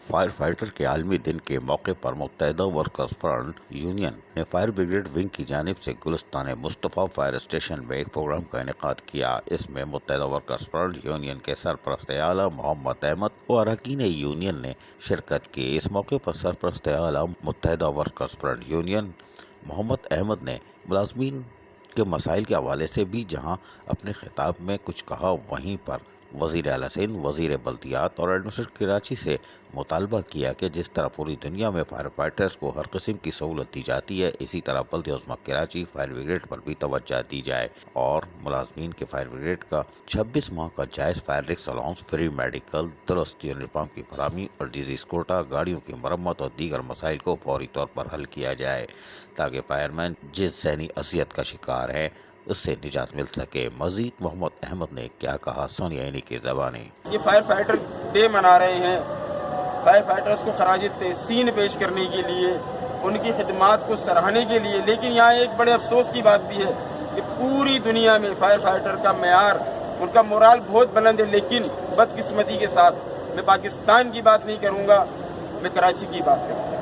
Fire fighter کے عالمی دن کے موقع پر متحدہ ورکرز فرنٹ یونین نے فائر بریگیڈ ونگ کی جانب سے گلستان مصطفیٰ فائر اسٹیشن میں ایک پروگرام کا انعقاد کیا۔ اس میں متحدہ ورکرز فرنٹ یونین کے سرپرست اعلیٰ محمد احمد اور اراکین یونین نے شرکت کی۔ اس موقع پر سرپرست اعلیٰ متحدہ ورکرز فرنٹ یونین محمد احمد نے ملازمین کے مسائل کے حوالے سے بھی جہاں اپنے خطاب میں کچھ کہا، وہیں پر وزیر اعلیٰ سندھ، وزیر بلدیات اور ایڈمنسٹریشن کراچی سے مطالبہ کیا کہ جس طرح پوری دنیا میں فائر فائٹرز کو ہر قسم کی سہولت دی جاتی ہے، اسی طرح بلدیہ عظمیٰ کراچی فائر بریگیڈ پر بھی توجہ دی جائے اور ملازمین کے فائر بریگیڈ کا 26 ماہ کا جائز fire risk allowance, free medical, درست یونیفارم کی فراہمی اور ڈیزیز کوٹا، گاڑیوں کی مرمت اور دیگر مسائل کو فوری طور پر حل کیا جائے تاکہ فائر مین جس ذہنی اذیت کا شکار ہے اس سے نجات مل سکے۔ مزید محمد احمد نے کیا کہا، سونیا عینی کی زبانیں۔ یہ فائر فائٹر ڈے منا رہے ہیں، فائر فائٹرز کو خراج تحسین پیش کرنے کے لیے، ان کی خدمات کو سراہنے کے لیے، لیکن یہاں ایک بڑے افسوس کی بات بھی ہے کہ پوری دنیا میں فائر فائٹر کا معیار، ان کا مورال بہت بلند ہے، لیکن بدقسمتی کے ساتھ میں پاکستان کی بات نہیں کروں گا، میں کراچی کی بات کروں گا۔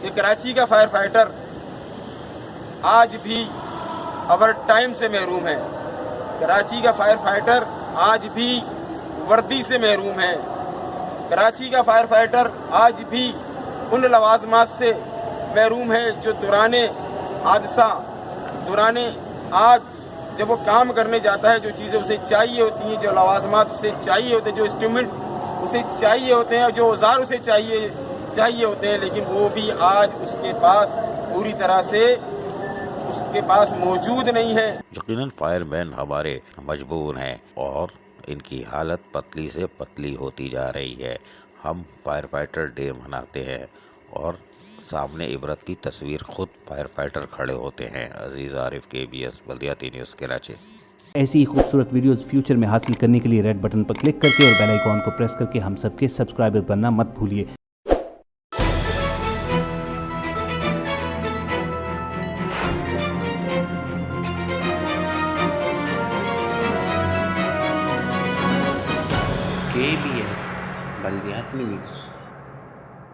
یہ کراچی کا فائر فائٹر آج بھی اوور ٹائم سے محروم ہے، کراچی کا فائر فائٹر آج بھی وردی سے محروم ہے، کراچی کا فائر فائٹر آج بھی ان لوازمات سے محروم ہے جو دوران حادثہ، دوران آگ جب وہ کام کرنے جاتا ہے، جو چیزیں اسے چاہیے ہوتی ہیں، جو لوازمات اسے چاہیے ہوتے ہیں، جو انسٹرومنٹ اسے چاہیے ہوتے ہیں، جو اوزار اسے چاہیے ہوتے ہیں، لیکن وہ بھی آج اس کے پاس پوری طرح سے اس کے پاس موجود نہیں ہے۔ یقیناً فائر مین ہمارے مجبور ہیں اور ان کی حالت پتلی سے پتلی ہوتی جا رہی ہے۔ ہم فائر فائٹر ڈے مناتے ہیں اور سامنے عبرت کی تصویر خود فائر فائٹر کھڑے ہوتے ہیں۔ عزیز عارف، KBS بلدیاتی نیوز کراچی۔ ایسی ہی خوبصورت ویڈیوز فیوچر میں حاصل کرنے کے لیے ریڈ بٹن پر کلک کر کے اور بیل آئیکن کو پریس کر کے ہم سب کے سبسکرائبر بننا مت بھولیے۔ KBS بلدیاتی نیوز۔